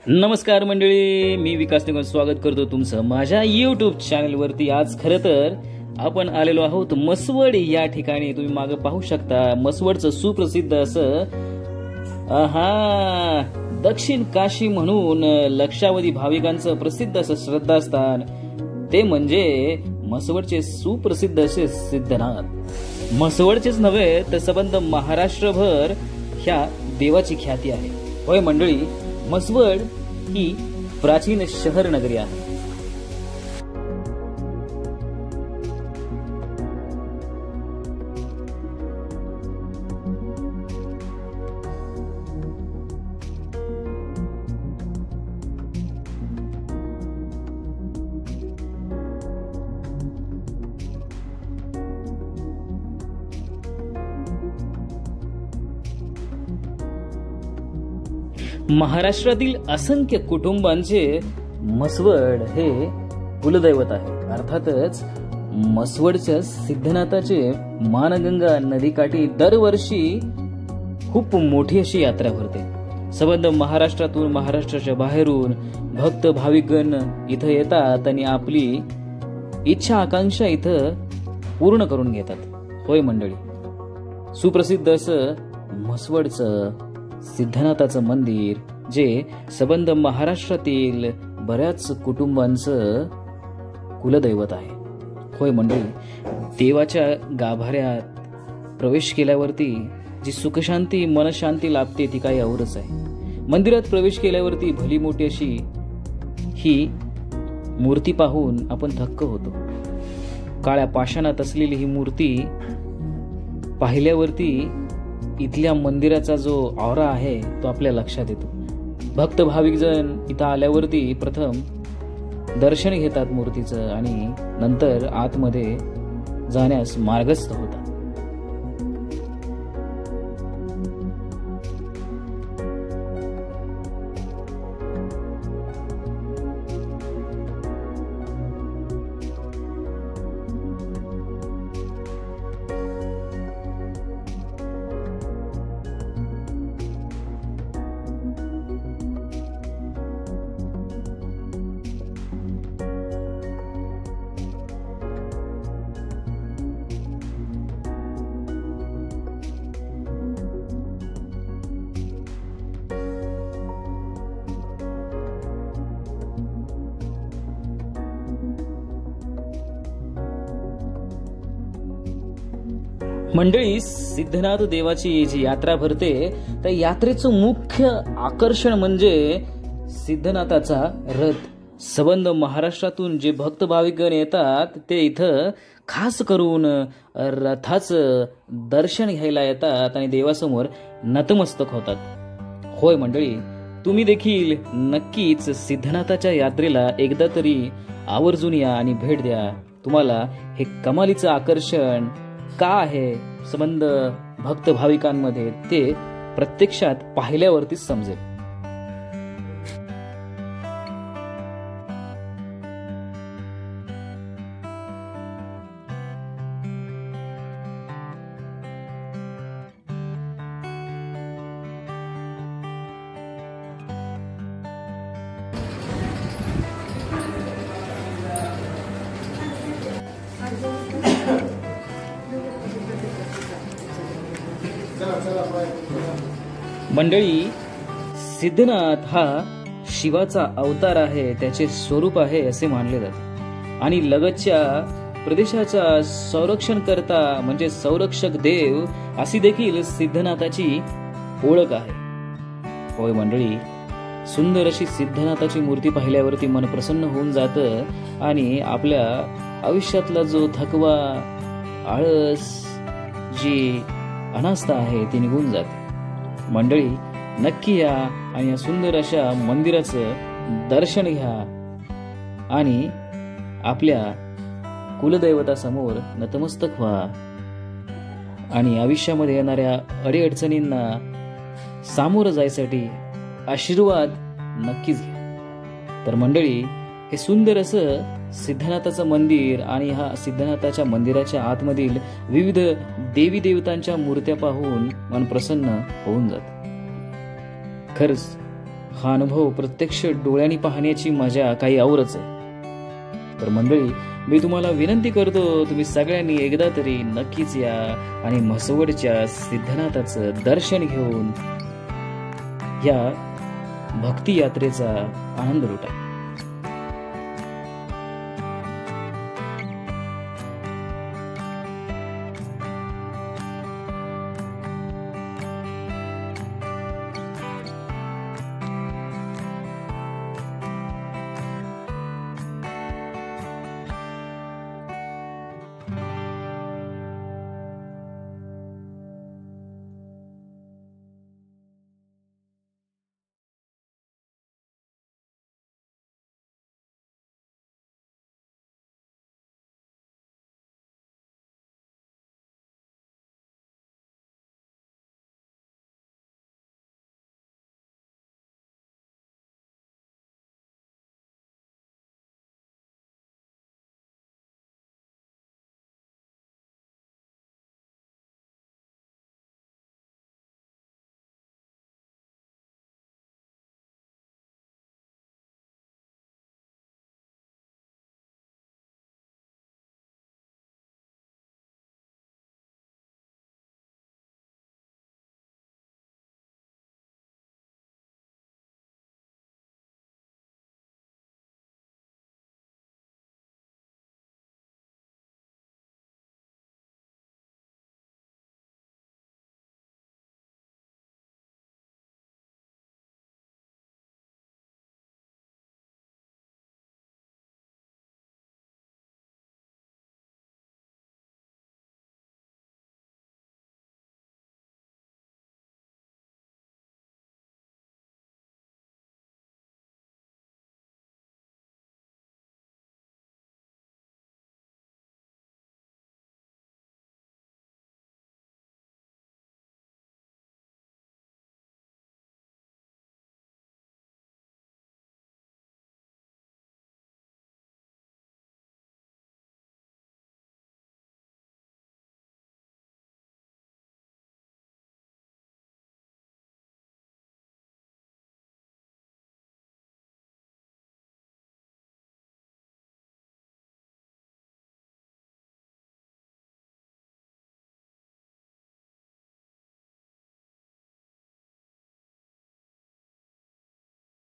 नमस्कार मंडळी, मी विकास निगम स्वागत करतो तुमचं माझ्या YouTube चॅनलवरती। आज खरं तर आपण आलेलो आहोत मसवड या ठिकाणी। तुम्ही मागे पाहू शकता मसवडचं सुप्रसिद्ध असं दक्षिण काशी म्हणून लक्षावधी भाविकांचं प्रसिद्ध असं श्रद्धास्थान ते म्हणजे मसवडचे सुप्रसिद्ध असे सिद्धनाथ। मसवडचेच नव्हे तर संबंध महाराष्ट्रभर ह्या देवाची ख्याती आहे। होय मंडळी, मसवड ही प्राचीन शहर नगरी आहे। महाराष्ट्रातील असंख्य कुटुंबांचे मसवड हे कुलदैवत आहे। अर्थातच मसवडच्या सिद्धनाथाचे मानगंगा नदीकाठी दरवर्षी खूप मोठी अशी यात्रा भरते। संबंध महाराष्ट्रातून, महाराष्ट्राच्या बाहेरून भक्त भाविकगण इथं येतात आणि आपली इच्छा आकांक्षा इथं पूर्ण करून घेतात। होय मंडळी, सुप्रसिद्ध असं मसवडचं सिद्धनाथाचं मंदिर जे संबंध महाराष्ट्रातील बऱ्याच कुटुंबांचं कुलदैवत आहे। होय मंडळी, देवाच्या गाभाऱ्यात प्रवेश केल्यावरती जी सुखशांती मनशांती लाभते ती काही औरच आहे। मंदिरात प्रवेश केल्यावरती भली मोठी अशी ही मूर्ती पाहून आपण थक्क होतो। काळ्या पाषाणात असलेली ही मूर्ती पाहिल्यावरती इथल्या मंदिराचा जो ऑरा आहे तो आपल्या लक्षात येतो। भक्त भाविक जण इथं आल्यावरती प्रथम दर्शन घेतात मूर्तीचं आणि नंतर आतमध्ये जाण्यास मार्गस्थ होतात। मंडळी, सिद्धनाथ देवाची जी यात्रा भरते त्या यात्रेचं मुख्य आकर्षण म्हणजे सिद्धनाथाचा रथ। संबंध महाराष्ट्रातून जे भक्त भाविकगण येतात ते इथं खास करून रथाचं दर्शन घ्यायला येतात आणि देवासमोर नतमस्तक होतात। होय मंडळी, तुम्ही देखील नक्कीच सिद्धनाथाच्या यात्रेला एकदा तरी आवर्जून या आणि भेट द्या। तुम्हाला हे कमालीचं आकर्षण का आहे संबंध भक्त भाविकांमध्ये ते प्रत्यक्षात पाहिल्यावरतीच समजेल। मंडळी, सिद्धनाथ हा शिवाचा अवतार आहे, त्याचे स्वरूप आहे असे मानले जाते आणि लगतच्या प्रदेशाचा संरक्षण करता म्हणजे संरक्षक देव अशी देखील सिद्धनाथाची ओळख आहे। होय मंडळी, सुंदर अशी सिद्धनाथाची मूर्ती पाहिल्यावरती मन प्रसन्न होऊन जातं आणि आपल्या आयुष्यातला जो थकवा, आळस, जी अनास्था आहे ती निघून जाते। मंडळी, नक्की या आणि या सुंदर अशा मंदिराचं दर्शन घ्या आणि आपल्या कुलदैवतासमोर नतमस्तक व्हा आणि आयुष्यामध्ये येणाऱ्या अडीअडचणींना सामोरं जायसाठी आशीर्वाद नक्कीच घ्या। तर मंडळी, हे सुंदर असं सिद्धनाथाचं मंदिर आणि हा सिद्धनाथाच्या मंदिराच्या आतमधील विविध देवी देवतांच्या मूर्त्या पाहून मन प्रसन्न होऊन जात। खरंच हा अनुभव प्रत्यक्ष डोळ्यांनी पाहण्याची मजा काही औरच आहे. तर मंडळी, मी तुम्हाला विनंती करतो, तुम्ही सगळ्यांनी एकदा तरी नक्कीच या आणि म्हसवडच्या सिद्धनाथाचं दर्शन घेऊन या भक्ती यात्रेचा आनंद लुटा.